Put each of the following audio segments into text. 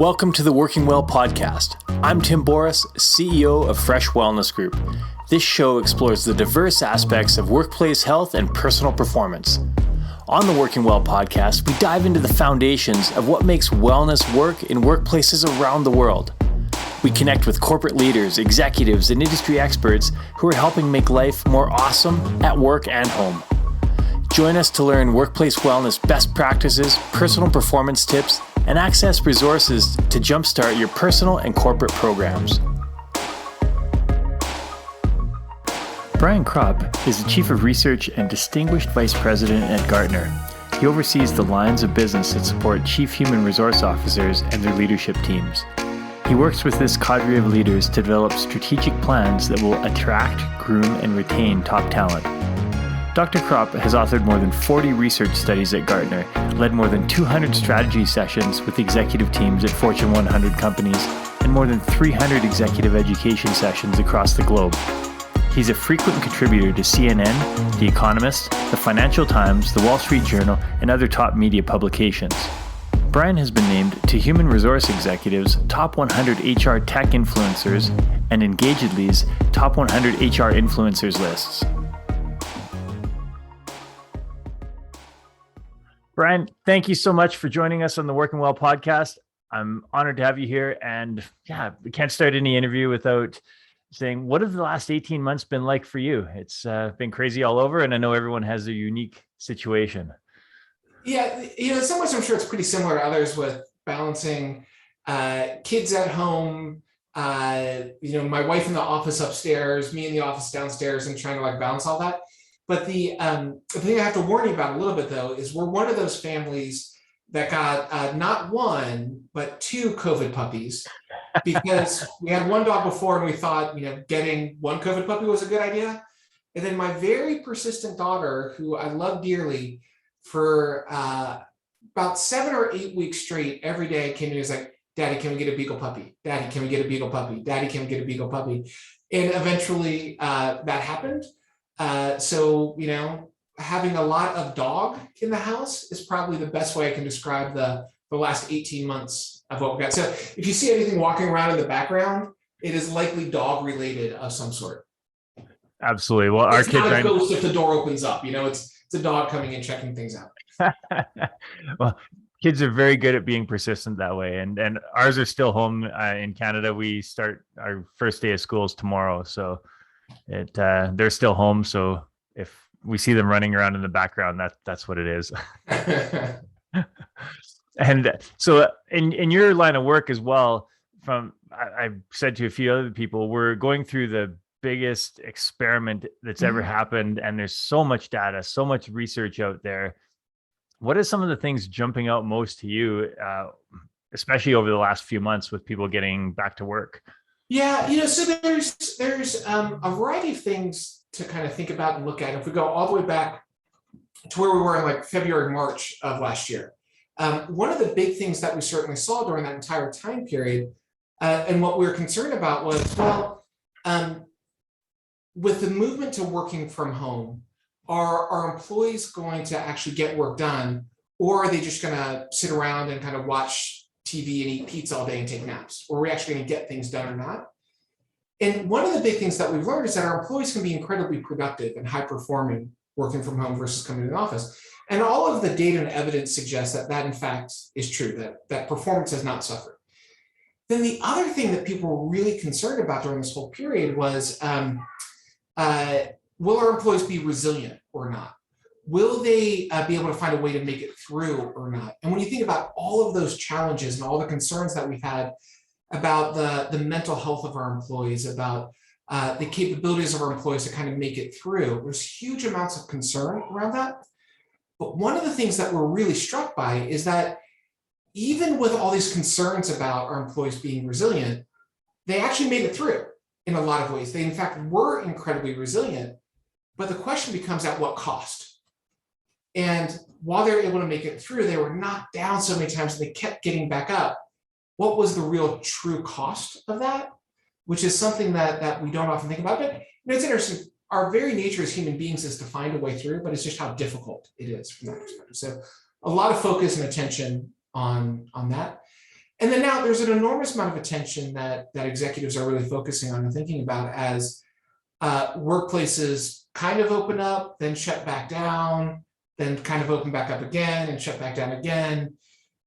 Welcome to the Working Well podcast. I'm Tim Boris, CEO of Fresh Wellness Group. This show explores the diverse aspects of workplace health and personal performance. On the Working Well podcast, we dive into the foundations of what makes wellness work in workplaces around the world. We connect with corporate leaders, executives, and industry experts who are helping make life more awesome at work and home. Join us to learn workplace wellness best practices, personal performance tips, and access resources to jumpstart your personal and corporate programs. Brian Kropp is the Chief of Research and Distinguished Vice President at Gartner. He oversees the lines of business that support Chief Human Resource Officers and their leadership teams. He works with this cadre of leaders to develop strategic plans that will attract, groom, and retain top talent. Dr. Kropp has authored more than 40 research studies at Gartner, led more than 200 strategy sessions with executive teams at Fortune 100 companies, and more than 300 executive education sessions across the globe. He's a frequent contributor to CNN, The Economist, The Financial Times, The Wall Street Journal, and other top media publications. Brian has been named to Human Resource Executive's Top 100 HR Tech Influencers and Engagedly's Top 100 HR Influencers lists. Brian, thank you so much for joining us on the Working Well podcast. I'm honored to have you here. And we can't start any interview without saying, what have the last 18 months been like for you? It's been crazy all over, and I know everyone has their unique situation. Yeah, in some ways, I'm sure it's pretty similar to others with balancing kids at home, my wife in the office upstairs, me in the office downstairs, and trying to balance all that. But the thing I have to warn you about a little bit, though, is we're one of those families that got not one, but two COVID puppies, because we had one dog before and we thought, getting one COVID puppy was a good idea. And then my very persistent daughter, who I love dearly, for about 7 or 8 weeks straight, every day came to me and was like, Daddy, can we get a beagle puppy? Daddy, can we get a beagle puppy? Daddy, can we get a beagle puppy? And eventually that happened. So having a lot of dog in the house is probably the best way I can describe the last 18 months of what we got. So if you see anything walking around in the background, it is likely dog related of some sort. Absolutely. Well, our kids not a ghost if the door opens up, it's a dog coming and checking things out. Well, kids are very good at being persistent that way. And ours are still home in Canada. We start our first day of schools tomorrow. So they're still home. So if we see them running around in the background, that's what it is. And so in your line of work as well, I've said to a few other people, we're going through the biggest experiment that's ever happened. And there's so much data, so much research out there. What are some of the things jumping out most to you, especially over the last few months with people getting back to work? Yeah, so there's a variety of things to kind of think about and look at. If we go all the way back to where we were in February, March of last year, one of the big things that we certainly saw during that entire time period, and what we were concerned about was, with the movement to working from home, are our employees going to actually get work done, or are they just going to sit around and kind of watch TV and eat pizza all day and take naps? Or are we actually going to get things done or not? And one of the big things that we've learned is that our employees can be incredibly productive and high performing working from home versus coming to the office. And all of the data and evidence suggests that in fact is true, that performance has not suffered. Then the other thing that people were really concerned about during this whole period was, will our employees be resilient or not? Will they be able to find a way to make it through or not? And when you think about all of those challenges and all the concerns that we've had about the mental health of our employees, about the capabilities of our employees to kind of make it through, there's huge amounts of concern around that. But one of the things that we're really struck by is that even with all these concerns about our employees being resilient, they actually made it through in a lot of ways. They, in fact, were incredibly resilient. But the question becomes, at what cost? And while they were able to make it through, they were knocked down so many times that they kept getting back up. What was the real true cost of that? Which is something that we don't often think about. But it's interesting. Our very nature as human beings is to find a way through, but it's just how difficult it is from that perspective. So a lot of focus and attention on that. And then now there's an enormous amount of attention that executives are really focusing on and thinking about as workplaces kind of open up, then shut back down, then kind of open back up again and shut back down again.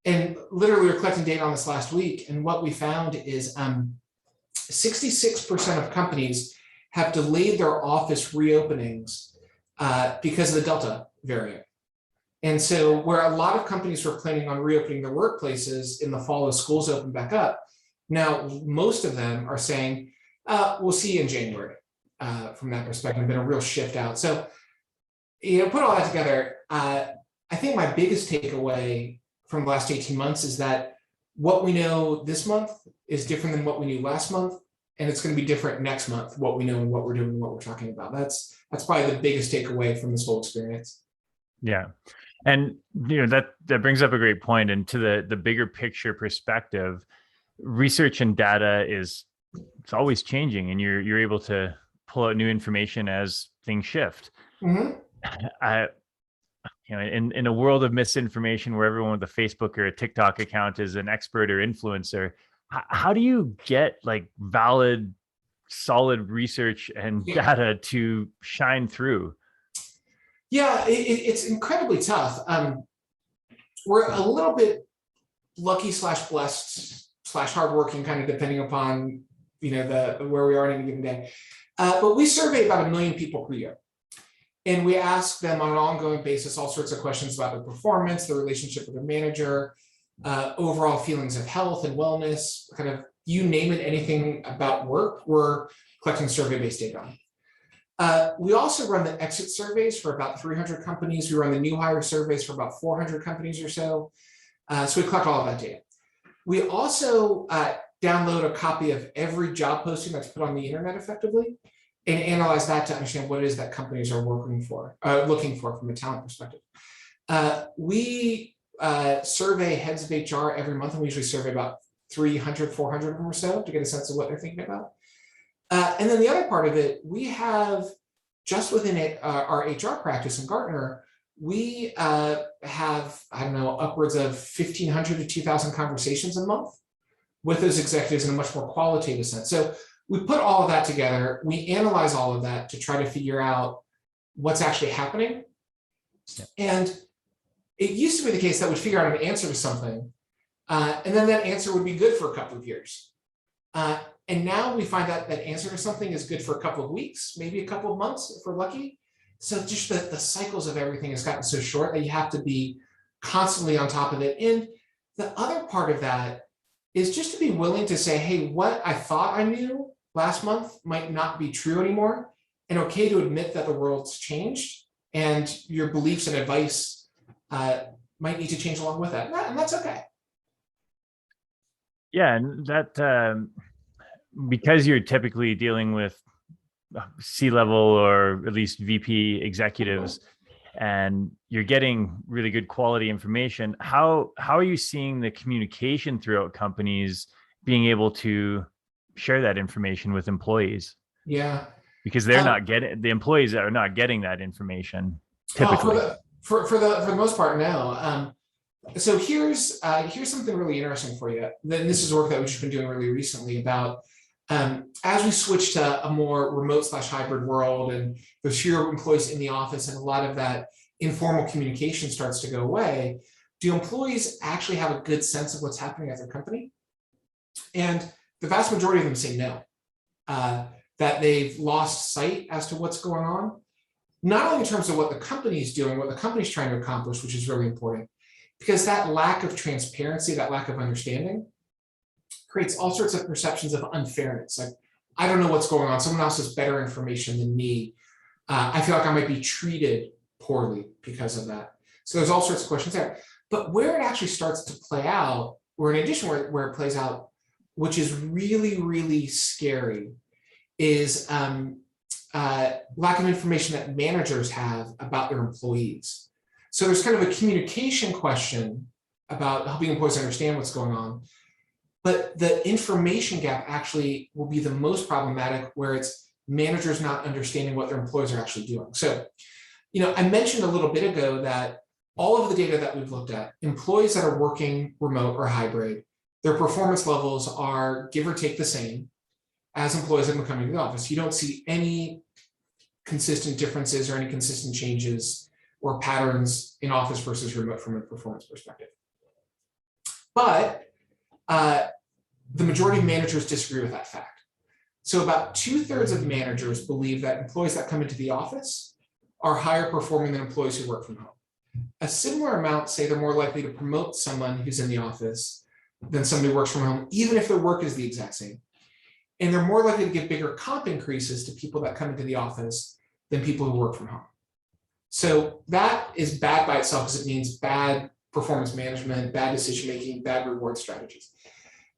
And literally, we were collecting data on this last week, and what we found is 66% of companies have delayed their office reopenings because of the Delta variant. And so where a lot of companies were planning on reopening their workplaces in the fall as schools open back up, now most of them are saying, we'll see you in January. From that perspective, been a real shift out. So, put all that together, I think my biggest takeaway from the last 18 months is that what we know this month is different than what we knew last month, and it's going to be different next month, what we know and what we're doing and what we're talking about. That's probably the biggest takeaway from this whole experience. Yeah. And that brings up a great point. And to the bigger picture perspective, research and data it's always changing, and you're able to pull out new information as things shift. Mm-hmm. In a world of misinformation where everyone with a Facebook or a TikTok account is an expert or influencer, how do you get like valid, solid research and data to shine through? Yeah, it's incredibly tough. We're a little bit lucky / blessed / hardworking, kind of depending upon where we are in any given day. But we survey about 1 million people per year, and we ask them on an ongoing basis all sorts of questions about their performance, their relationship with their manager, overall feelings of health and wellness, kind of you name it, anything about work. We're collecting survey-based data on. We also run the exit surveys for about 300 companies. We run the new hire surveys for about 400 companies or so. So we collect all of that data. We also download a copy of every job posting that's put on the internet effectively and analyze that to understand what it is that companies are looking for from a talent perspective. We survey heads of HR every month, and we usually survey about 300, 400 of them or so to get a sense of what they're thinking about. And then the other part of it, we have just within our HR practice in Gartner, we have, upwards of 1,500 to 2,000 conversations a month with those executives in a much more qualitative sense. So we put all of that together, we analyze all of that to try to figure out what's actually happening. Yeah. And it used to be the case that we'd figure out an answer to something, and then that answer would be good for a couple of years. And now we find out that answer to something is good for a couple of weeks, maybe a couple of months if we're lucky. So just the cycles of everything has gotten so short that you have to be constantly on top of it. And the other part of that is just to be willing to say, hey, what I thought I knew last month might not be true anymore, and okay to admit that the world's changed and your beliefs and advice might need to change along with that. And that's okay. Yeah, and that because you're typically dealing with C-level or at least VP executives, and you're getting really good quality information, how are you seeing the communication throughout companies being able to share that information with employees? Yeah, because they're not getting, the employees are not getting that information typically. For the most part, no. So here's something really interesting for you. Then this is work that we've just been doing really recently about as we switch to a more remote / hybrid world, and there's fewer employees in the office, and a lot of that informal communication starts to go away. Do employees actually have a good sense of what's happening at their company? And the vast majority of them say no, that they've lost sight as to what's going on, not only in terms of what the company is doing, what the company's trying to accomplish, which is really important, because that lack of transparency, that lack of understanding creates all sorts of perceptions of unfairness. Like, I don't know what's going on. Someone else has better information than me. I feel like I might be treated poorly because of that. So there's all sorts of questions there. But where it actually starts to play out, or in addition where it plays out, which is really, really scary, is lack of information that managers have about their employees. So there's kind of a communication question about helping employees understand what's going on. But the information gap actually will be the most problematic, where it's managers not understanding what their employees are actually doing. So, I mentioned a little bit ago that all of the data that we've looked at, employees that are working remote or hybrid, their performance levels are give or take the same as employees that are coming to the office. You don't see any consistent differences or any consistent changes or patterns in office versus remote from a performance perspective. But the majority of managers disagree with that fact. So about 2/3 of managers believe that employees that come into the office are higher performing than employees who work from home. A similar amount say they're more likely to promote someone who's in the office than somebody who works from home, even if their work is the exact same. And they're more likely to give bigger comp increases to people that come into the office than people who work from home. So that is bad by itself because it means bad performance management, bad decision-making, bad reward strategies.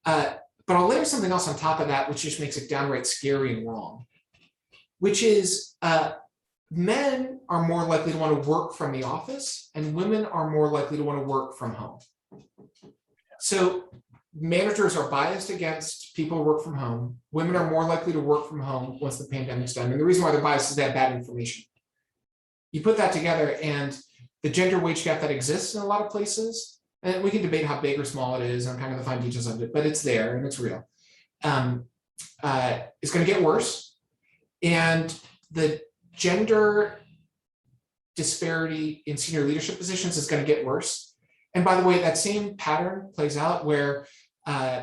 But I'll layer something else on top of that, which just makes it downright scary and wrong, which is men are more likely to want to work from the office and women are more likely to want to work from home. So managers are biased against people who work from home. Women are more likely to work from home once the pandemic's done. And the reason why they're biased is they have bad information. You put that together and the gender wage gap that exists in a lot of places, and we can debate how big or small it is and kind of the fine details of it, but it's there and it's real. It's going to get worse. And the gender disparity in senior leadership positions is going to get worse. And by the way, that same pattern plays out where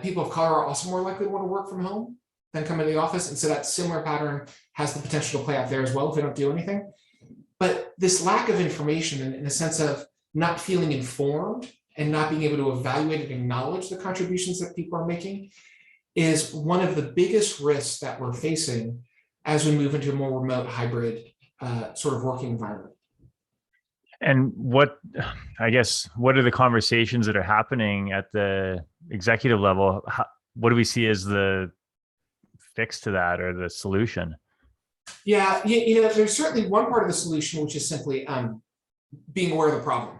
people of color are also more likely to want to work from home than come into the office. And so that similar pattern has the potential to play out there as well if they don't do anything. But this lack of information in a sense of not feeling informed and not being able to evaluate and acknowledge the contributions that people are making is one of the biggest risks that we're facing as we move into a more remote hybrid sort of working environment. And what are the conversations that are happening at the executive level? What do we see as the fix to that or the solution? Yeah, there's certainly one part of the solution, which is simply being aware of the problem.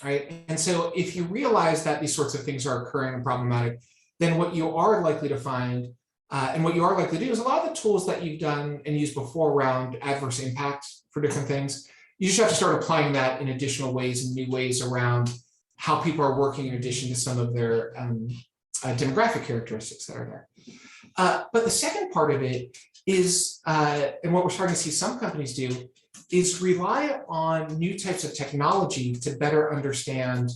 Right. And so if you realize that these sorts of things are occurring and problematic, then what you are likely to find and what you are likely to do is a lot of the tools that you've done and used before around adverse impact for different things, you just have to start applying that in additional ways and new ways around how people are working in addition to some of their demographic characteristics that are there. But the second part of it is, and what we're starting to see some companies do, is rely on new types of technology to better understand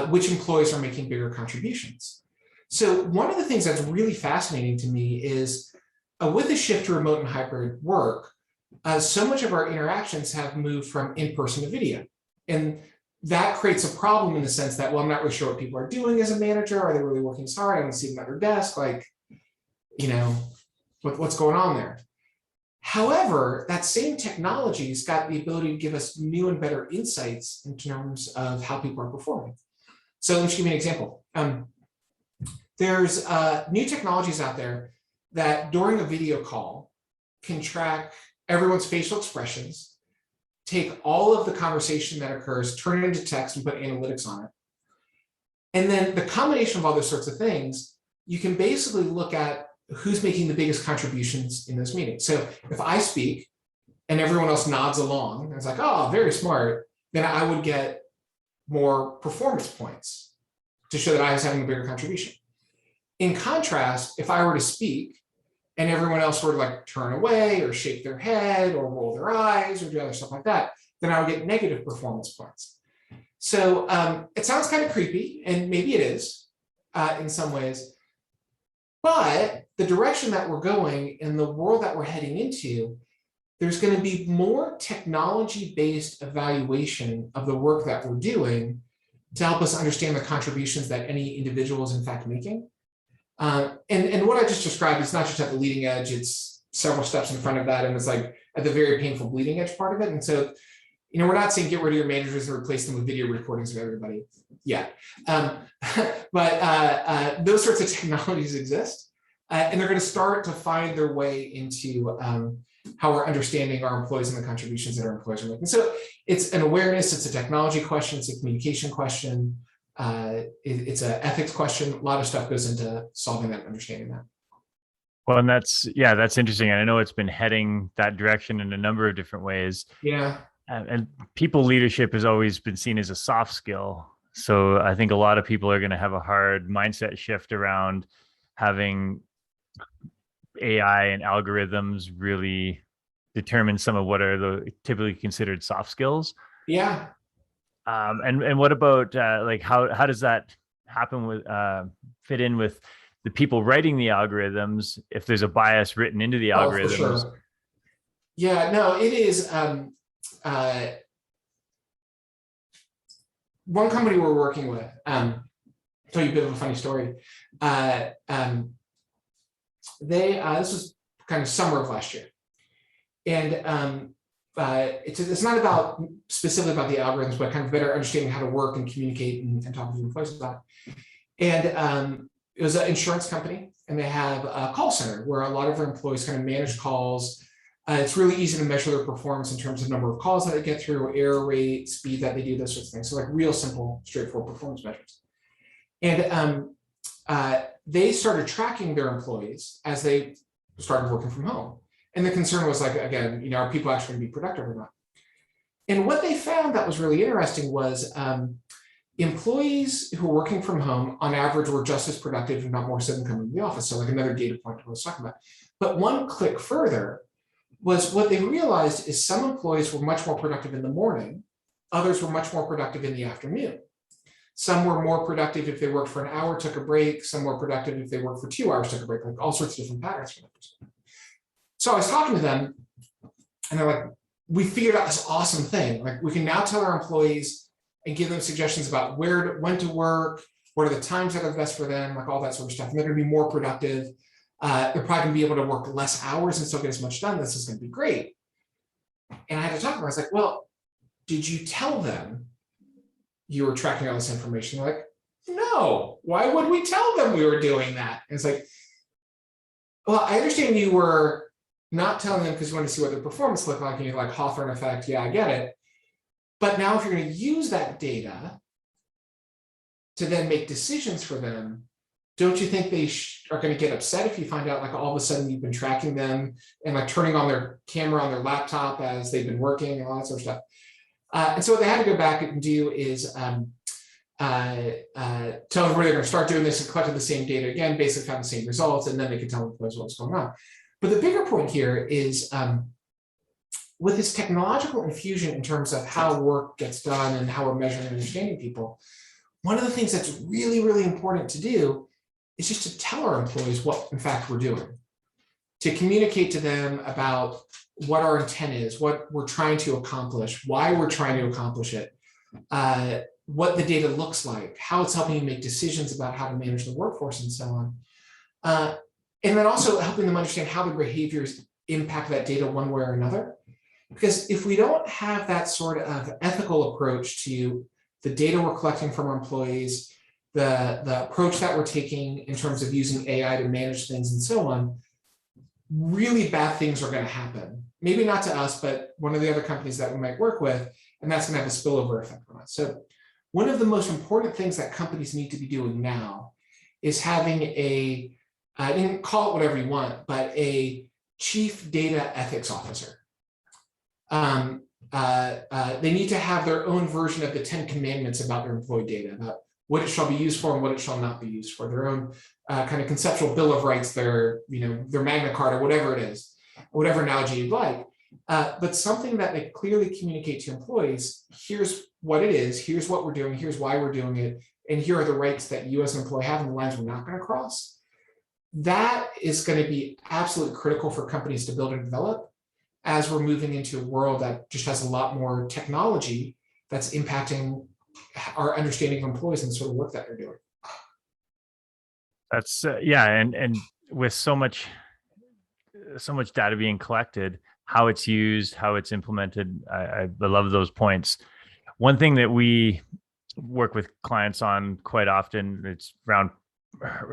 which employees are making bigger contributions. So one of the things that's really fascinating to me is with the shift to remote and hybrid work, so much of our interactions have moved from in-person to video. And that creates a problem in the sense that, well, I'm not really sure what people are doing as a manager. Are they really working as hard? I don't see them at their desk. What's going on there? However, that same technology's got the ability to give us new and better insights in terms of how people are performing. So let's give you an example. There's new technologies out there that during a video call can track everyone's facial expressions, take all of the conversation that occurs, turn it into text and put analytics on it. And then the combination of all those sorts of things, you can basically look at who's making the biggest contributions in this meeting. So if I speak and everyone else nods along, and it's like, oh, very smart, then I would get more performance points to show that I was having a bigger contribution. In contrast, if I were to speak and everyone else were to like turn away or shake their head or roll their eyes or do other stuff like that, then I would get negative performance points. So it sounds kind of creepy, and maybe it is in some ways. But the direction that we're going and the world that we're heading into, there's going to be more technology-based evaluation of the work that we're doing to help us understand the contributions that any individual is in fact making. And what I just described is not just at the leading edge, it's several steps in front of that, and it's like at the very painful bleeding edge part of it. And so, we're not saying get rid of your managers and replace them with video recordings of everybody yet. But those sorts of technologies exist, and they're going to start to find their way into how we're understanding our employees and the contributions that our employees are making. So it's an awareness, it's a technology question, it's a communication question, it's an ethics question. A lot of stuff goes into solving that and understanding that. Well, and that's interesting. And I know it's been heading that direction in a number of different ways. Yeah. And people leadership has always been seen as a soft skill. So I think a lot of people are going to have a hard mindset shift around having AI and algorithms really determine some of what are the typically considered soft skills. Yeah. And what about like how does that happen with fit in with the people writing the algorithms? If there's a bias written into the Oh, for algorithms, sure. Yeah, no, it is. One company we're working with, tell you a bit of a funny story. This was kind of summer of last year. And it's not about specifically about the algorithms, but kind of better understanding how to work and communicate and talk to employees about it. And it was an insurance company, and they have a call center where a lot of their employees kind of manage calls. It's really easy to measure their performance in terms of number of calls that they get through, error rate, speed that they do, those sorts of things. So like real simple, straightforward performance measures. And they started tracking their employees as they started working from home. And the concern was like, again, are people actually going to be productive or not? And what they found that was really interesting was employees who were working from home on average were just as productive, if not more so, than coming to the office. So like another data point I was talking about. But one click further was what they realized is some employees were much more productive in the morning, others were much more productive in the afternoon. Some were more productive if they worked for an hour, took a break. Some were productive if they worked for 2 hours, took a break, like all sorts of different patterns for them. So I was talking to them, and they're like, we figured out this awesome thing. Like we can now tell our employees and give them suggestions about when to work, what are the times that are best for them, like all that sort of stuff. And they're going to be more productive. They're probably going to be able to work less hours and still get as much done. This is going to be great. And I had to talk to them. I was like, well, did you tell them you were tracking all this information? They're like, no, why would we tell them we were doing that? And it's like, well, I understand you were not telling them because you want to see what their performance looked like, and you're like Hawthorne effect. Yeah, I get it. But now if you're going to use that data to then make decisions for them, don't you think they are going to get upset if you find out like all of a sudden you've been tracking them and like turning on their camera on their laptop as they've been working and all that sort of stuff? And so what they had to go back and do is tell them where they're going to start doing this and collecting the same data again, basically found the same results, and then they could tell employees what's going on. But the bigger point here is with this technological infusion in terms of how work gets done and how we're measuring and understanding people, one of the things that's really, really important to do is just to tell our employees what, in fact, we're doing, to communicate to them about what our intent is, what we're trying to accomplish, why we're trying to accomplish it, what the data looks like, how it's helping you make decisions about how to manage the workforce and so on. And then also helping them understand how their behaviors impact that data one way or another. Because if we don't have that sort of ethical approach to the data we're collecting from our employees, the approach that we're taking in terms of using AI to manage things and so on, really bad things are going to happen. Maybe not to us, but one of the other companies that we might work with, and that's going to have a spillover effect on us. So one of the most important things that companies need to be doing now is having I didn't call it whatever you want, but a chief data ethics officer. They need to have their own version of the 10 commandments about their employee data, about what it shall be used for and what it shall not be used for, their own kind of conceptual bill of rights, their Magna Carta, whatever it is, whatever analogy you'd like, but something that they clearly communicate to employees. Here's what it is, here's what we're doing, here's why we're doing it, and here are the rights that you as an employee have and the lines we're not going to cross. That is going to be absolutely critical for companies to build and develop as we're moving into a world that just has a lot more technology that's impacting our understanding of employees and the sort of work that they're doing. That's and with so much data being collected, how it's used, how it's implemented, I love those points. One thing that we work with clients on quite often, it's around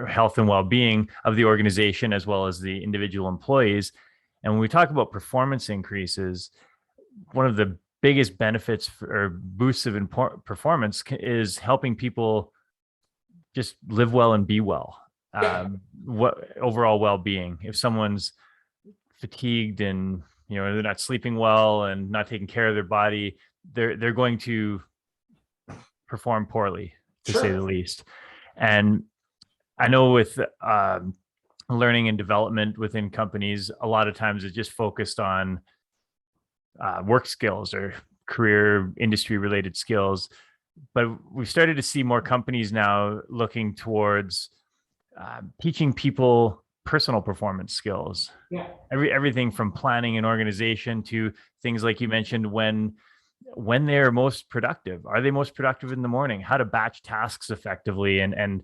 health and well-being of the organization as well as the individual employees. And when we talk about performance increases, one of the biggest benefits or boosts of performance is helping people just live well and be well. What overall well-being. If someone's fatigued and they're not sleeping well and not taking care of their body, they're going to perform poorly, to say the Sure. least. And I know with learning and development within companies, a lot of times it's just focused on work skills or career industry related skills. But we've started to see more companies now looking towards teaching people personal performance skills. Yeah. Everything from planning and organization to things like you mentioned, when they're most productive. Are they most productive in the morning? How to batch tasks effectively, and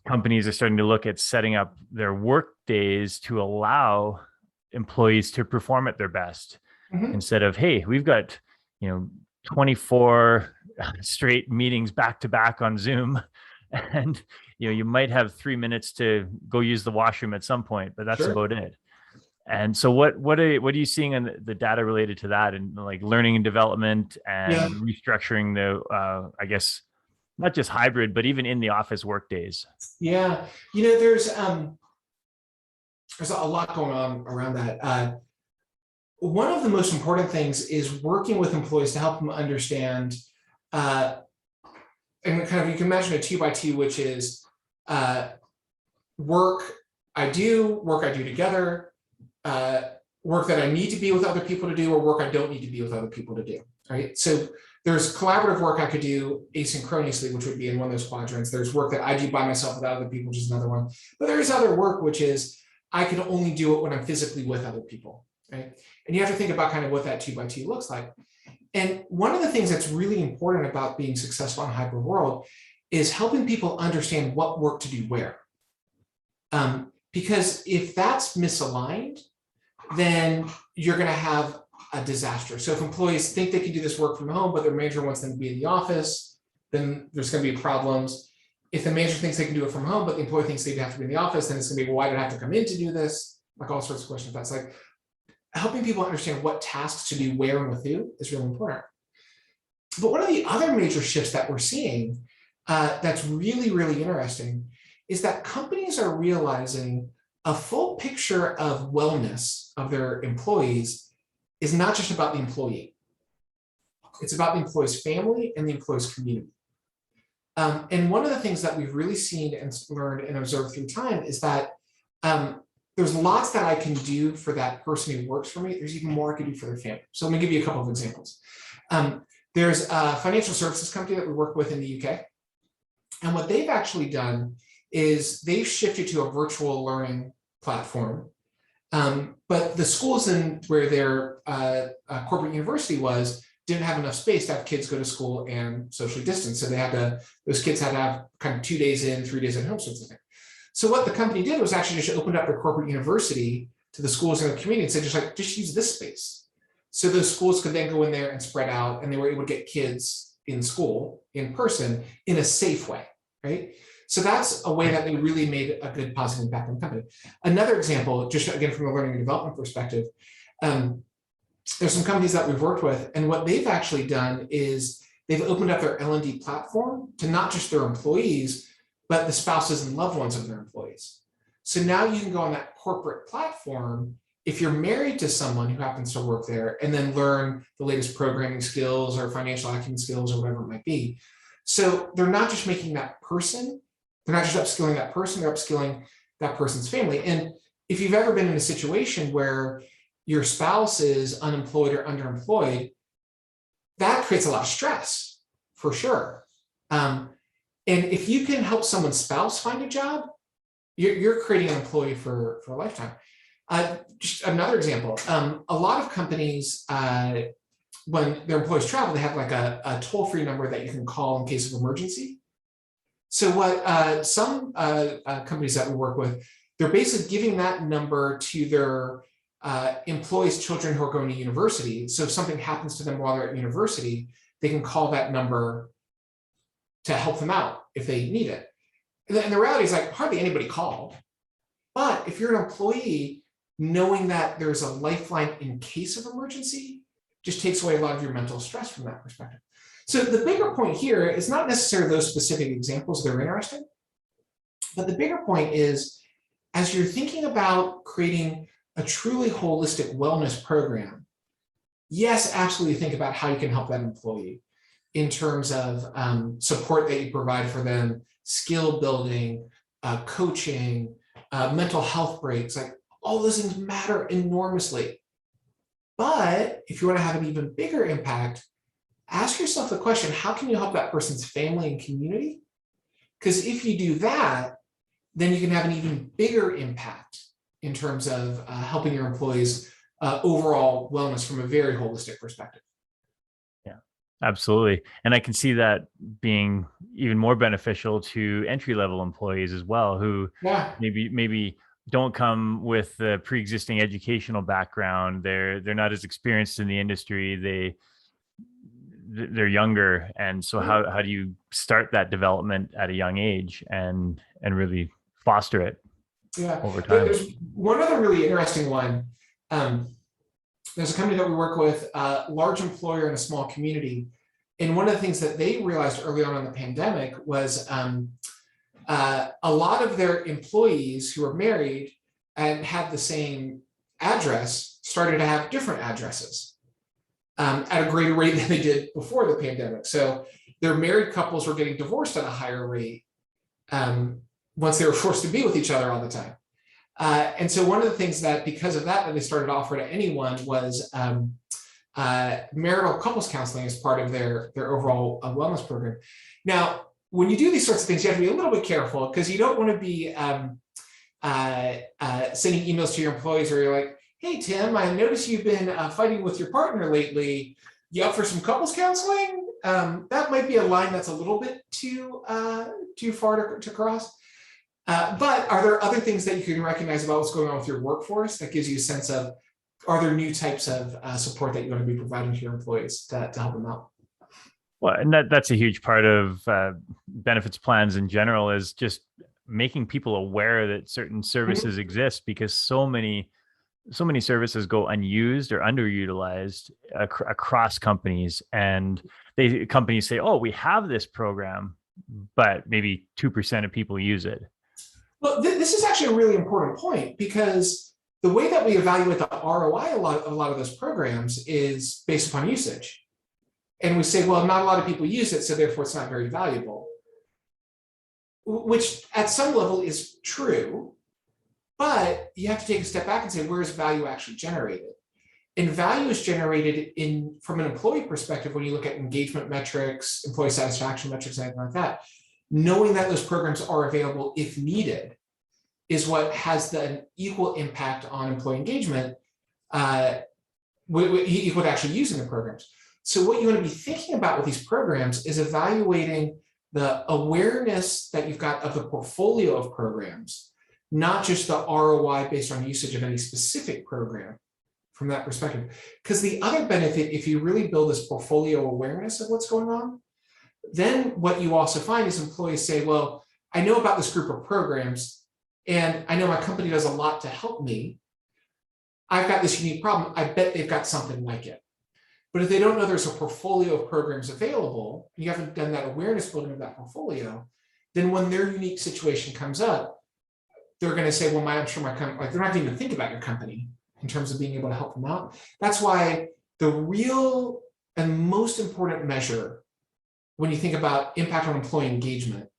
companies are starting to look at setting up their work days to allow employees to perform at their best, Mm-hmm. instead of, hey, we've got 24 straight meetings back to back on Zoom, and you might have 3 minutes to go use the washroom at some point, but that's Sure. about it. And so what are you seeing in the data related to that, and like learning and development Yeah. and restructuring the I guess not just hybrid, but even in the office work days? Yeah. There's a lot going on around that. One of the most important things is working with employees to help them understand, and kind of, you can imagine a 2x2, which is work I do together, work that I need to be with other people to do, or work I don't need to be with other people to do, right? So there's collaborative work I could do asynchronously, which would be in one of those quadrants. There's work that I do by myself without other people, which is another one. But there's other work, which is I can only do it when I'm physically with other people, right? And you have to think about kind of what that 2x2 looks like. And one of the things that's really important about being successful in a hybrid world is helping people understand what work to do where. Because if that's misaligned, then you're going to have a disaster. So if employees think they can do this work from home, but their manager wants them to be in the office, then there's going to be problems. If the manager thinks they can do it from home, but the employee thinks they have to be in the office, then it's going to be, well, why do I have to come in to do this? Like all sorts of questions. That's like helping people understand what tasks to do where and with who is really important. But one of the other major shifts that we're seeing that's really, really interesting is that companies are realizing a full picture of wellness of their employees is not just about the employee. It's about the employee's family and the employee's community. And one of the things that we've really seen and learned and observed through time is that there's lots that I can do for that person who works for me. There's even more I can do for their family. So let me give you a couple of examples. There's a financial services company that we work with in the UK. And what they've actually done is they've shifted to a virtual learning platform. But the schools in where their corporate university was didn't have enough space to have kids go to school and socially distance. So those kids had to have kind of 2 days in, 3 days at home, sorts of thing. So what the company did was actually just opened up their corporate university to the schools in the community and said, just use this space. So those schools could then go in there and spread out, and they were able to get kids in school in person in a safe way, right? So that's a way that they really made a good positive impact on the company. Another example, just again from a learning and development perspective, there's some companies that we've worked with, and what they've actually done is they've opened up their L&D platform to not just their employees, but the spouses and loved ones of their employees. So now you can go on that corporate platform if you're married to someone who happens to work there, and then learn the latest programming skills or financial acumen skills or whatever it might be. So they're not just making that person, they're not just upskilling that person, they're upskilling that person's family. And if you've ever been in a situation where your spouse is unemployed or underemployed, that creates a lot of stress, for sure. And if you can help someone's spouse find a job, you're creating an employee for a lifetime. Just another example, a lot of companies, when their employees travel, they have like a toll-free number that you can call in case of emergency. So what some companies that we work with, they're basically giving that number to their employees' children who are going to university. So if something happens to them while they're at university, they can call that number to help them out if they need it. And the reality is, like, hardly anybody called. But if you're an employee, knowing that there's a lifeline in case of emergency just takes away a lot of your mental stress from that perspective. So the bigger point here is not necessarily those specific examples that are interesting, but the bigger point is, as you're thinking about creating a truly holistic wellness program, yes, absolutely think about how you can help that employee. in terms of support that you provide for them, skill building, coaching, mental health breaks, like all those things matter enormously. But if you want to have an even bigger impact, ask yourself the question, how can you help that person's family and community? Because if you do that, then you can have an even bigger impact in terms of helping your employees' overall wellness from a very holistic perspective. Yeah, absolutely. And I can see that being even more beneficial to entry-level employees as well, who Yeah. maybe don't come with the pre-existing educational background. They're not as experienced in the industry. They're younger, and so how do you start that development at a young age and really foster it over time? There's one other really interesting one. There's a company that we work with, a large employer in a small community, and one of the things that they realized early on in the pandemic was a lot of their employees who were married and had the same address started to have different addresses at a greater rate than they did before the pandemic. So their married couples were getting divorced at a higher rate once they were forced to be with each other all the time. And so one of the things that, because of that they started to offer to anyone was marital couples counseling as part of their overall wellness program. Now, when you do these sorts of things, you have to be a little bit careful, because you don't want to be sending emails to your employees where you're like, hey, Tim, I noticed you've been fighting with your partner lately. You up for some couples counseling? That might be a line that's a little bit too far to cross. But are there other things that you can recognize about what's going on with your workforce that gives you a sense of, are there new types of support that you want to be providing to your employees to help them out? Well, and that's a huge part of benefits plans in general, is just making people aware that certain services exist, because so many services go unused or underutilized across companies, and companies say, oh, we have this program, but maybe 2% of people use it. Well, this is actually a really important point, because the way that we evaluate the ROI a lot of those programs is based upon usage. And we say, well, not a lot of people use it, so therefore it's not very valuable, which at some level is true. But you have to take a step back and say, where is value actually generated? And value is generated from an employee perspective when you look at engagement metrics, employee satisfaction metrics, anything like that. Knowing that those programs are available if needed is what has the equal impact on employee engagement, equal to actually using the programs. So what you want to be thinking about with these programs is evaluating the awareness that you've got of the portfolio of programs, not just the ROI based on usage of any specific program from that perspective. Because the other benefit, if you really build this portfolio awareness of what's going on, then what you also find is employees say, well, I know about this group of programs, and I know my company does a lot to help me. I've got this unique problem. I bet they've got something like it. But if they don't know there's a portfolio of programs available, and you haven't done that awareness building of that portfolio, then when their unique situation comes up, they're going to say, well, I'm sure my company, like, they're not going to even think about your company in terms of being able to help them out. That's why the real and most important measure when you think about impact on employee engagement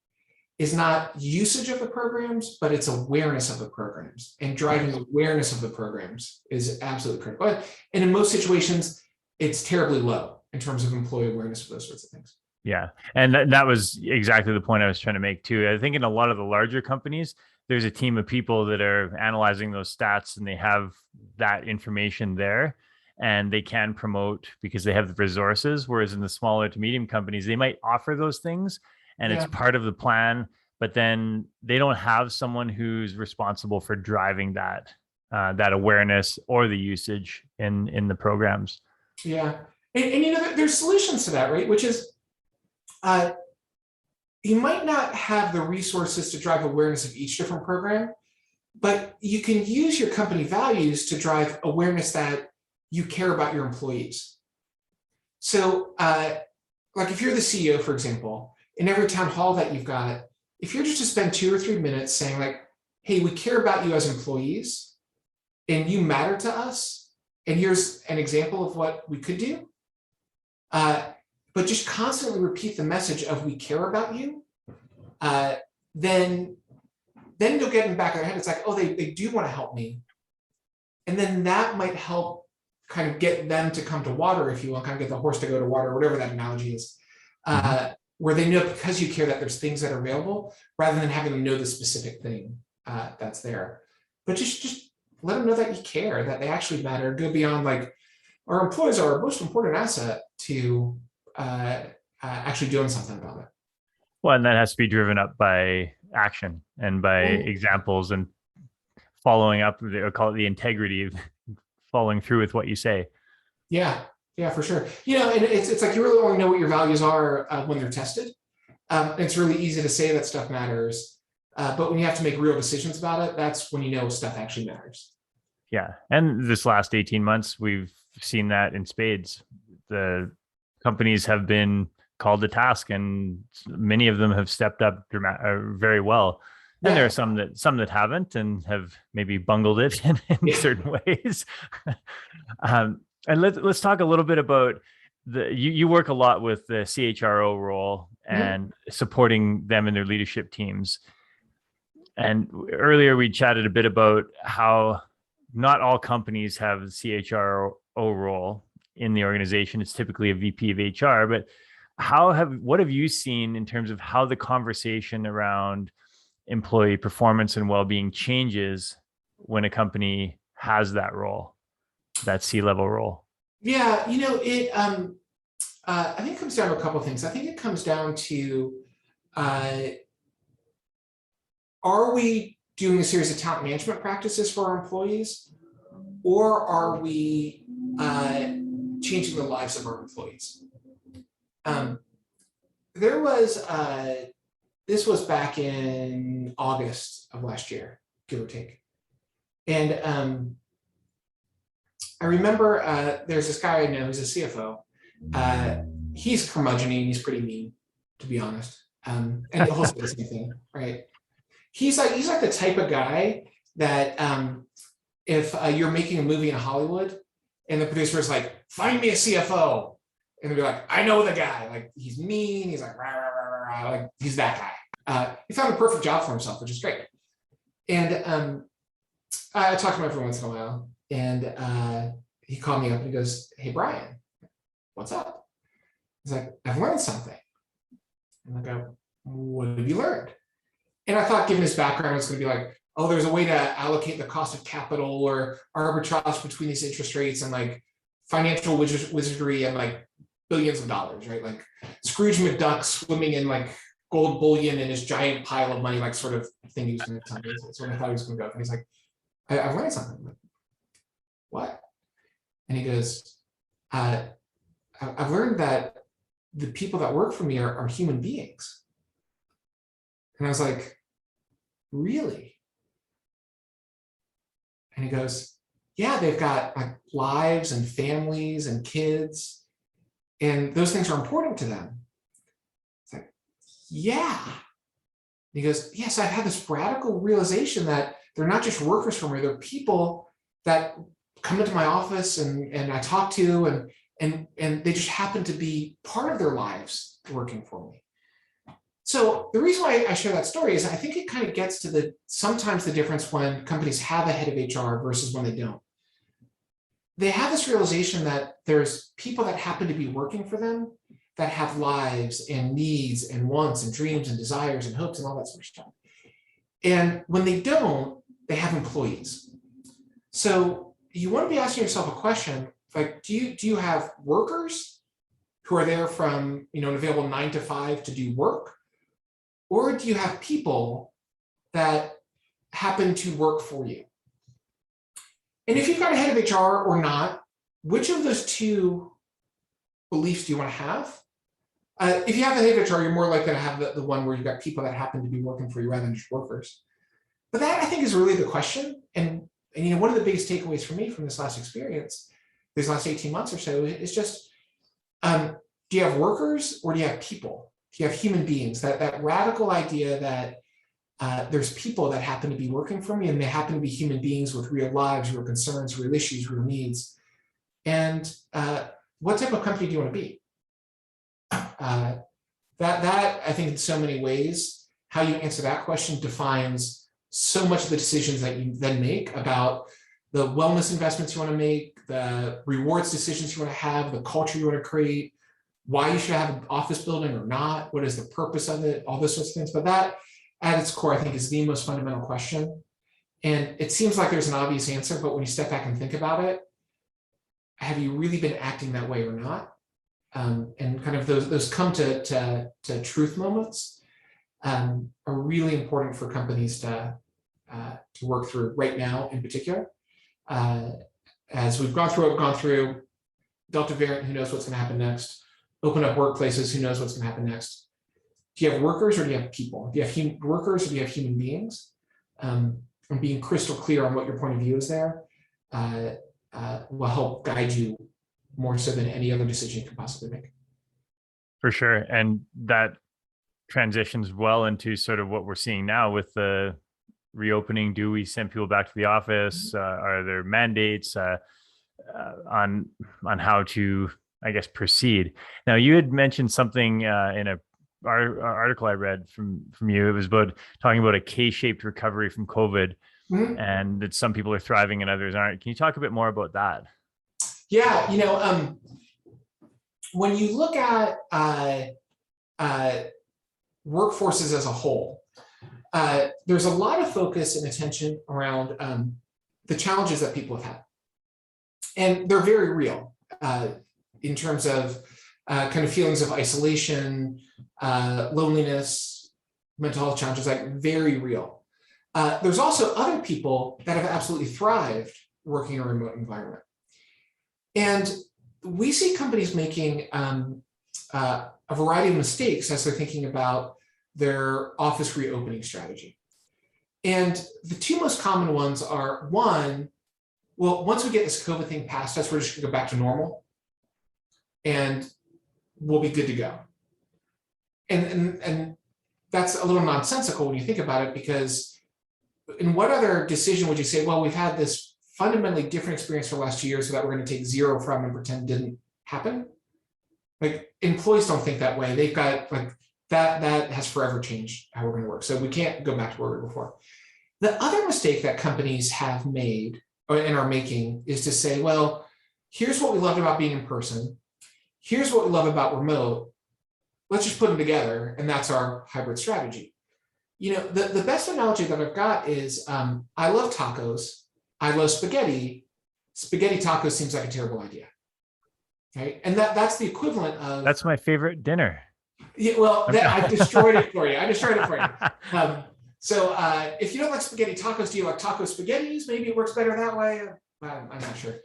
is not usage of the programs, but it's awareness of the programs, and driving awareness of the programs is absolutely critical. And in most situations, it's terribly low in terms of employee awareness of those sorts of things. Yeah. And that was exactly the point I was trying to make too. I think in a lot of the larger companies, there's a team of people that are analyzing those stats, and they have that information there, and they can promote because they have the resources. Whereas in the smaller to medium companies, they might offer those things and it's part of the plan, but then they don't have someone who's responsible for driving that awareness or the usage in the programs. Yeah. And you know, there's solutions to that, right? Which is, you might not have the resources to drive awareness of each different program, but you can use your company values to drive awareness that you care about your employees. So like if you're the CEO, for example, in every town hall that you've got, if you're just to spend 2 or 3 minutes saying like, hey, we care about you as employees and you matter to us, and here's an example of what we could do. But but just constantly repeat the message of we care about you, then you'll get in the back of their head. It's like, oh, they do want to help me. And then that might help kind of get them to come to water, if you will, kind of get the horse to go to water, whatever that analogy is, where they know because you care that there's things that are available, rather than having them know the specific thing that's there. But just let them know that you care, that they actually matter. Go beyond like, our employees are our most important asset to actually doing something about it. Well, and that has to be driven up by action and by examples and following up. I'll call it the integrity of following through with what you say. Yeah, for sure. And it's like you really only know what your values are when they're tested. It's really easy to say that stuff matters, but when you have to make real decisions about it, that's when you know stuff actually matters. Yeah, and this last 18 months, we've seen that in spades. The companies have been called to task, and many of them have stepped up very well. And there are some that haven't and have maybe bungled it in certain ways. And let's talk a little bit about you work a lot with the CHRO role and supporting them in their leadership teams. And earlier we chatted a bit about how not all companies have the CHRO role in the organization. It's typically a VP of HR, but what have you seen in terms of how the conversation around employee performance and well-being changes when a company has that role, that C-level role? Yeah, I think it comes down to a couple of things. I think it comes down to, are we doing a series of talent management practices for our employees, or are we changing the lives of our employees? This was back in August of last year, give or take. And I remember there's this guy I know who's a CFO. He's curmudgeon-y and he's pretty mean, to be honest. And he'll say the same thing, right? He's like the type of guy that if you're making a movie in Hollywood and the producer is like, find me a CFO. And they'll be like, I know the guy. Like, he's mean. He's like, rah, rah, rah, rah, like, he's that guy. He found the perfect job for himself, which is great. And I talk to him every once in a while. And he called me up and he goes, hey, Brian, what's up? He's like, I've learned something. And I go, what have you learned? And I thought, given his background, it's going to be like, oh, there's a way to allocate the cost of capital or arbitrage between these interest rates and like financial wizardry and like billions of dollars, right? Like Scrooge McDuck swimming in like gold bullion in his giant pile of money, like sort of thing he was going to tell me. So I thought he was going to go. And he's like, I've learned something. I'm like, what? And he goes, I've learned that the people that work for me are human beings. And I was like, really? And he goes, yeah, they've got like lives and families and kids, and those things are important to them. It's like, yeah. And he goes, yes, I've had this radical realization that they're not just workers for me, they're people that come into my office and I talk to, and they just happen to be part of their lives working for me. So the reason why I share that story is I think it kind of gets to sometimes the difference when companies have a head of HR versus when they don't. They have this realization that there's people that happen to be working for them that have lives and needs and wants and dreams and desires and hopes and all that sort of stuff. And when they don't, they have employees. So you want to be asking yourself a question like, do you have workers who are there from an available 9 to 5 to do work? Or do you have people that happen to work for you? And if you've got a head of HR or not, which of those two beliefs do you want to have? If you have a head of HR, you're more likely to have the one where you've got people that happen to be working for you rather than just workers. But that, I think, is really the question. And one of the biggest takeaways for me from this last experience, these last 18 months or so, is just, do you have workers or do you have people? Do you have human beings? That radical idea that there's people that happen to be working for me and they happen to be human beings with real lives, real concerns, real issues, real needs. And what type of company do you want to be? That I think in so many ways, how you answer that question defines so much of the decisions that you then make about the wellness investments you want to make, the rewards decisions you want to have, the culture you want to create, why you should have an office building or not, what is the purpose of it, all those sorts of things. But that, at its core, I think is the most fundamental question. And it seems like there's an obvious answer, but when you step back and think about it, have you really been acting that way or not? And kind of those come to truth moments are really important for companies to work through right now in particular. As we've gone through Delta variant, who knows what's going to happen next? Open up workplaces, who knows what's going to happen next? Do you have workers or do you have people? Do you have workers or do you have human beings? And being crystal clear on what your point of view is there will help guide you more so than any other decision you can possibly make. For sure. And that transitions well into sort of what we're seeing now with the reopening. Do we send people back to the office? Are there mandates on how to, I guess, proceed? Now, you had mentioned something in a article I read from you. It was talking about a K-shaped recovery from COVID, and that some people are thriving and others aren't. Can you talk a bit more about that? Yeah, when you look at workforces as a whole, there's a lot of focus and attention around the challenges that people have had. And they're very real in terms of kind of feelings of isolation, loneliness, mental health challenges, like very real. There's also other people that have absolutely thrived working in a remote environment. And we see companies making a variety of mistakes as they're thinking about their office reopening strategy. And the two most common ones are, one, well, once we get this COVID thing past us, we're just gonna go back to normal and we'll be good to go. And that's a little nonsensical when you think about it, because in what other decision would you say, well, we've had this fundamentally different experience for the last 2 years, so that we're going to take zero from and pretend didn't happen? Like, employees don't think that way. They've got like that has forever changed how we're going to work. So we can't go back to where we were before. The other mistake that companies have made and are making is to say, well, here's what we loved about being in person. Here's what we love about remote. Let's just put them together, and that's our hybrid strategy. The best analogy that I've got is I love tacos. I love spaghetti. Spaghetti tacos seems like a terrible idea, right? And that's the equivalent of— That's my favorite dinner. Yeah, well, I destroyed it for you. So if you don't like spaghetti tacos, do you like taco spaghettis? Maybe it works better that way. I'm not sure.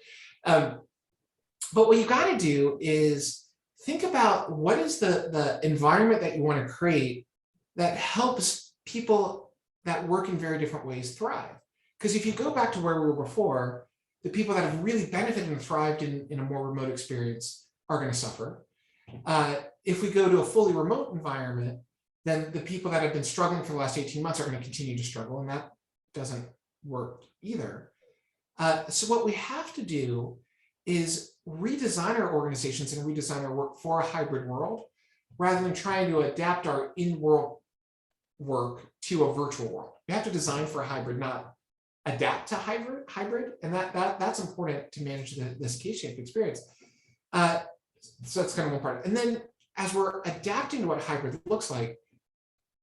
But what you got to do is think about what is the environment that you want to create that helps people that work in very different ways thrive. Because if you go back to where we were before, the people that have really benefited and thrived in a more remote experience are going to suffer. If we go to a fully remote environment, then the people that have been struggling for the last 18 months are going to continue to struggle, and that doesn't work either. So what we have to do is redesign our organizations and redesign our work for a hybrid world, rather than trying to adapt our in-world work to a virtual world. We have to design for a hybrid, not adapt to hybrid, and that's important to manage this K-shaped experience. So that's kind of one part. And then as we're adapting to what hybrid looks like,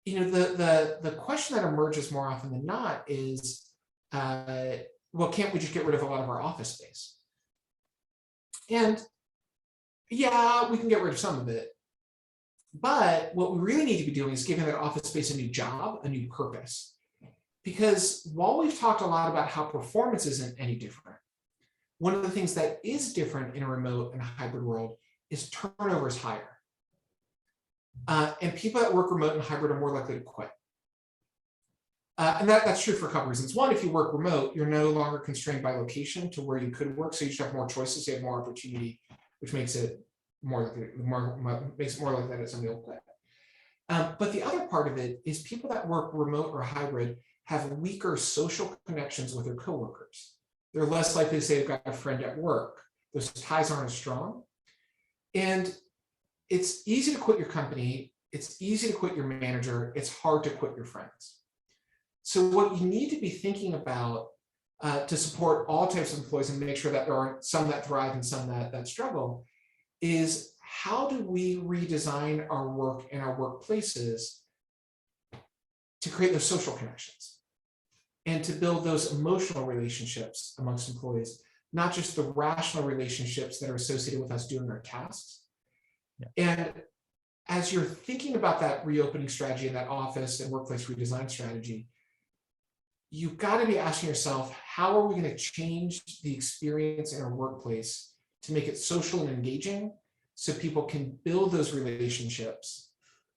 the question that emerges more often than not is, well, can't we just get rid of a lot of our office space? And yeah, we can get rid of some of it. But what we really need to be doing is giving that office space a new job, a new purpose. Because while we've talked a lot about how performance isn't any different, one of the things that is different in a remote and a hybrid world is turnover is higher. And people that work remote and hybrid are more likely to quit. And that's true for a couple reasons. One, if you work remote, you're no longer constrained by location to where you could work. So you just have more choices, you have more opportunity, which makes it more likely that somebody will quit. But the other part of it is people that work remote or hybrid have weaker social connections with their coworkers. They're less likely to say they've got a friend at work. Those ties aren't as strong. And it's easy to quit your company. It's easy to quit your manager. It's hard to quit your friends. So what you need to be thinking about to support all types of employees and make sure that there aren't some that thrive and some that struggle is how do we redesign our work and our workplaces to create those social connections and to build those emotional relationships amongst employees, not just the rational relationships that are associated with us doing our tasks. Yeah. And as you're thinking about that reopening strategy and that office and workplace redesign strategy, you've got to be asking yourself, how are we going to change the experience in our workplace to make it social and engaging so people can build those relationships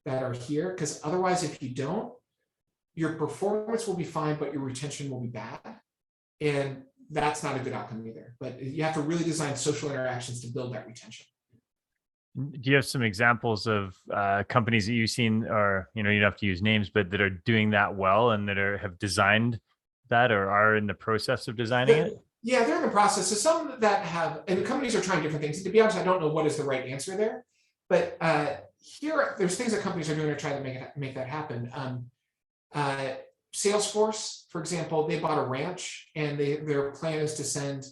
that are here? Because otherwise, if you don't, your performance will be fine, but your retention will be bad. And that's not a good outcome either. But you have to really design social interactions to build that retention. Do you have some examples of companies that you've seen, or you don't have to use names, but that are doing that well and that have designed that or are in the process of designing it? Yeah, they're in the process. So some that have, and the companies are trying different things. And to be honest, I don't know what is the right answer there. But there's things that companies are doing to try to make that happen. Salesforce, for example, they bought a ranch, and their plan is to send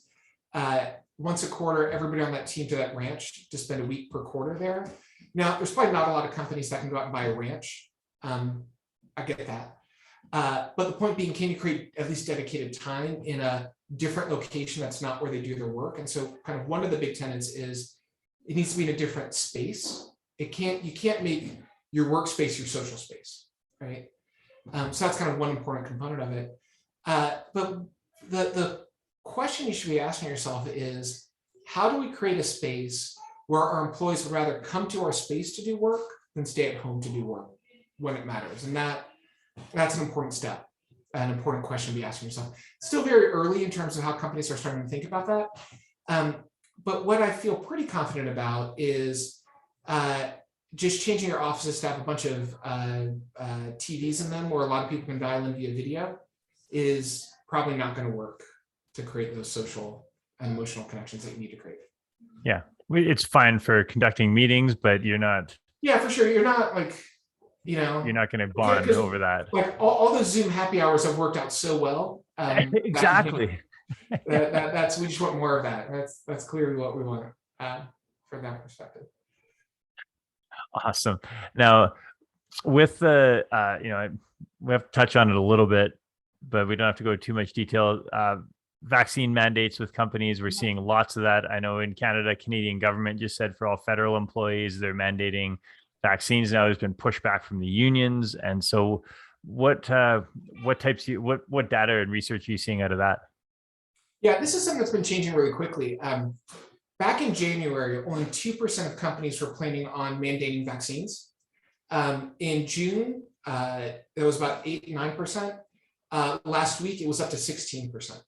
once a quarter everybody on that team to that ranch to spend a week per quarter there. Now, there's probably not a lot of companies that can go out and buy a ranch. I get that. But the point being, can you create at least dedicated time in a different location that's not where they do their work? And so kind of one of the big tenets is it needs to be in a different space. You can't make your workspace your social space, right? So that's kind of one important component of it. But the question you should be asking yourself is, how do we create a space where our employees would rather come to our space to do work than stay at home to do work when it matters? And that's an important step, an important question to be asking yourself. Still very early in terms of how companies are starting to think about that. But what I feel pretty confident about is just changing your offices to have a bunch of TVs in them where a lot of people can dial in via video is probably not going to work to create those social and emotional connections that you need to create. Yeah, it's fine for conducting meetings, but you're not. Yeah, for sure. You're not like, you're not going to bond over that. Like all those Zoom happy hours have worked out so well. Exactly. That's we just want more of that. That's clearly what we want from that perspective. Awesome. Now, with the we have to touch on it a little bit, but we don't have to go too much detail. Vaccine mandates with companies, we're seeing lots of that. I know in Canada, Canadian government just said for all federal employees, they're mandating vaccines now. There's been pushback from the unions, and so what data and research are you seeing out of that? Yeah, this is something that's been changing really quickly. Back in January, only 2% of companies were planning on mandating vaccines. In June, it was about 8-9%. Last week, it was up to 16%.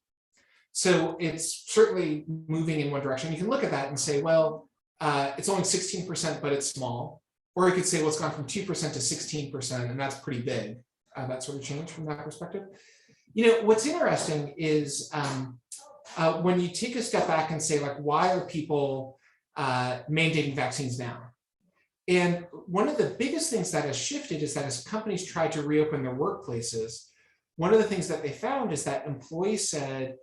So it's certainly moving in one direction. You can look at that and say, well, it's only 16%, but it's small. Or you could say, well, it's gone from 2% to 16%, and that's pretty big. That sort of change from that perspective. What's interesting is when you take a step back and say, like, why are people mandating vaccines now? And one of the biggest things that has shifted is that as companies tried to reopen their workplaces, one of the things that they found is that employees said,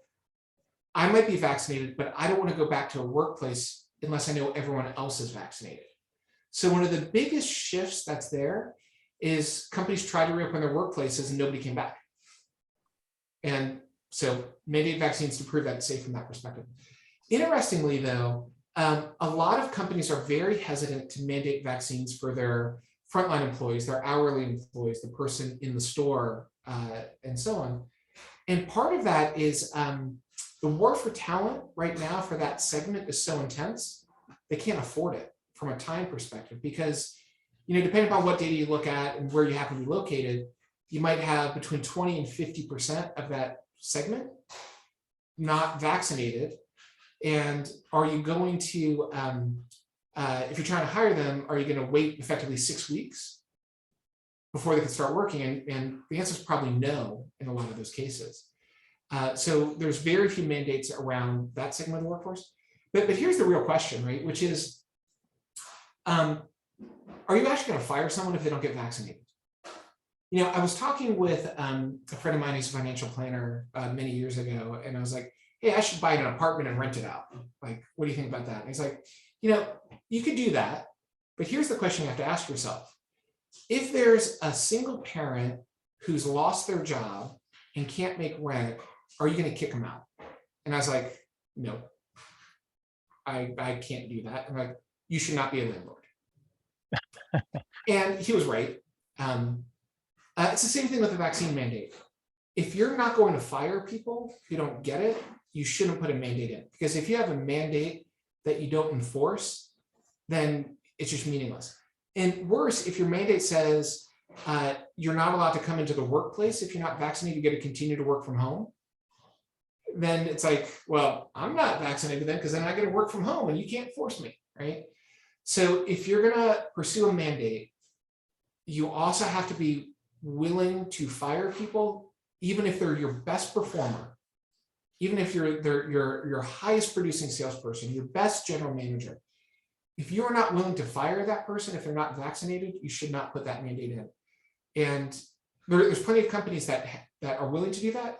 I might be vaccinated, but I don't want to go back to a workplace unless I know everyone else is vaccinated. So one of the biggest shifts that's there is companies try to reopen their workplaces and nobody came back. And so mandate vaccines to prove that it's safe from that perspective. Interestingly, though, a lot of companies are very hesitant to mandate vaccines for their frontline employees, their hourly employees, the person in the store, and so on. And part of that is the war for talent right now for that segment is so intense, they can't afford it from a time perspective because, depending on what data you look at and where you happen to be located, you might have between 20 and 50% of that segment not vaccinated. And are you going to, if you're trying to hire them, are you going to wait effectively 6 weeks before they can start working? And the answer is probably no in a lot of those cases. So there's very few mandates around that segment of the workforce. But here's the real question, right? Which is, are you actually going to fire someone if they don't get vaccinated? I was talking with a friend of mine who's a financial planner many years ago, and I was like, hey, I should buy an apartment and rent it out. Like, what do you think about that? And he's like, you could do that, but here's the question you have to ask yourself. If there's a single parent who's lost their job and can't make rent, are you going to kick them out? And I was like, no, I can't do that. I'm like, you should not be a landlord. And he was right. It's the same thing with the vaccine mandate. If you're not going to fire people who don't get it, you shouldn't put a mandate in. Because if you have a mandate that you don't enforce, then it's just meaningless. And worse, if your mandate says you're not allowed to come into the workplace if you're not vaccinated, you get to continue to work from home, then it's like, well, I'm not vaccinated then because then I get to work from home and you can't force me, right? So if you're going to pursue a mandate, you also have to be willing to fire people, even if they're your best performer, even if they're your highest producing salesperson, your best general manager. If you are not willing to fire that person, if they're not vaccinated, you should not put that mandate in. And there's plenty of companies that are willing to do that.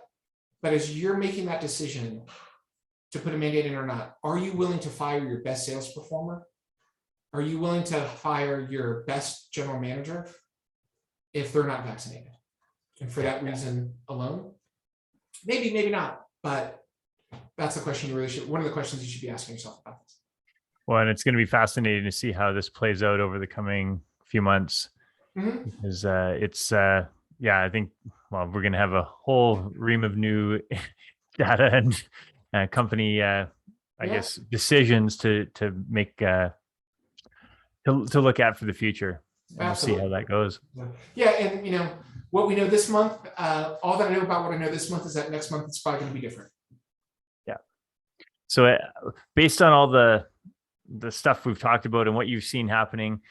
But as you're making that decision to put a mandate in or not, are you willing to fire your best sales performer? Are you willing to fire your best general manager if they're not vaccinated? And for that reason alone, maybe not, but that's the question you really should, one of the questions you should be asking yourself about this. Well, and it's going to be fascinating to see how this plays out over the coming few months. Mm-hmm. Because I think, well, we're going to have a whole ream of new data and company, I guess, decisions to make, to look at for the future. And we'll see how that goes. Yeah. And, what we know this month, all that I know about what I know this month is that next month it's probably going to be different. Yeah. So based on all the stuff we've talked about and what you've seen happening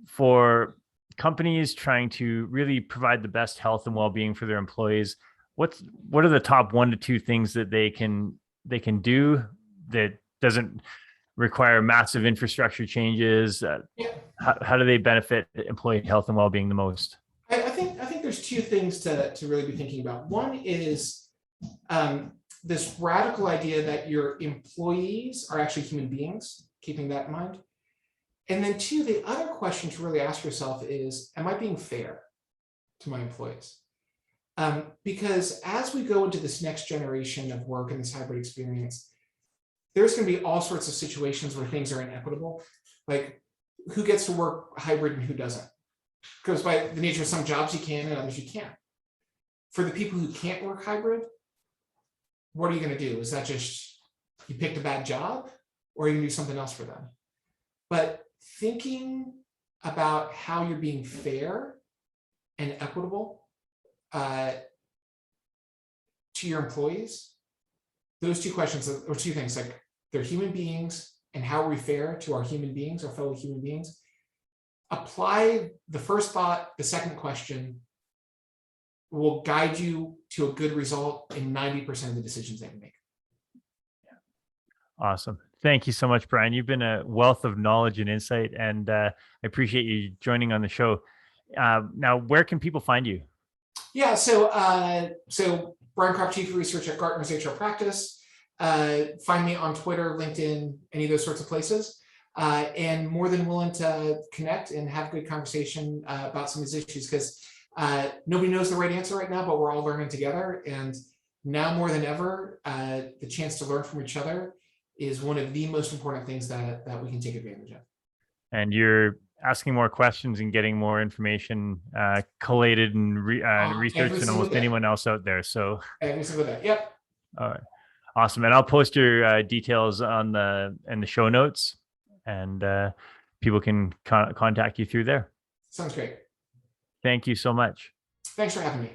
for companies trying to really provide the best health and well-being for their employees, what are the top 1 to 2 things that they can do that doesn't require massive infrastructure changes? How do they benefit employee health and well-being the most? I think there's 2 things to really be thinking about. One is this radical idea that your employees are actually human beings, keeping that in mind. And then 2, the other question to really ask yourself is, am I being fair to my employees? Because as we go into this next generation of work and this hybrid experience, there's going to be all sorts of situations where things are inequitable, like who gets to work hybrid and who doesn't. Because by the nature of some jobs you can and others you can't. For the people who can't work hybrid, what are you going to do? Is that just you picked a bad job, or are you going to do something else for them? But thinking about how you're being fair and equitable to your employees, those 2 questions, or 2 things, like they're human beings and how are we fair to our human beings, our fellow human beings? Apply the first thought, the second question will guide you to a good result in 90% of the decisions that you make. Awesome. Thank you so much, Brian. You've been a wealth of knowledge and insight, and I appreciate you joining on the show. Now, where can people find you? Yeah, so Brian Kropp, Chief of Research at Gartner's HR Practice. Find me on Twitter, LinkedIn, any of those sorts of places. And more than willing to connect and have a good conversation about some of these issues, because nobody knows the right answer right now, but we're all learning together. And now more than ever, the chance to learn from each other is one of the most important things that we can take advantage of. And you're asking more questions and getting more information collated and researched than almost anyone else out there. So every single day. Yep. All right. Awesome. And I'll post your details in the show notes, and people can contact you through there. Sounds great. Thank you so much. Thanks for having me.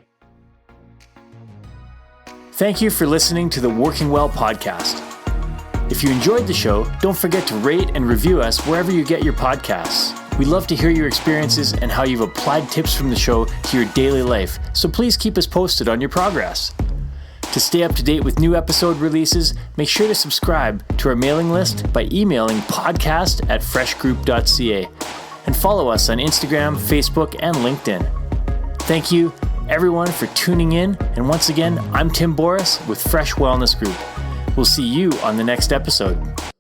Thank you for listening to the Working Well podcast. If you enjoyed the show, don't forget to rate and review us wherever you get your podcasts. We'd love to hear your experiences and how you've applied tips from the show to your daily life, so please keep us posted on your progress. To stay up to date with new episode releases, make sure to subscribe to our mailing list by emailing podcast@freshgroup.ca. and follow us on Instagram, Facebook, and LinkedIn. Thank you, everyone, for tuning in. And once again, I'm Tim Boris with Fresh Wellness Group. We'll see you on the next episode.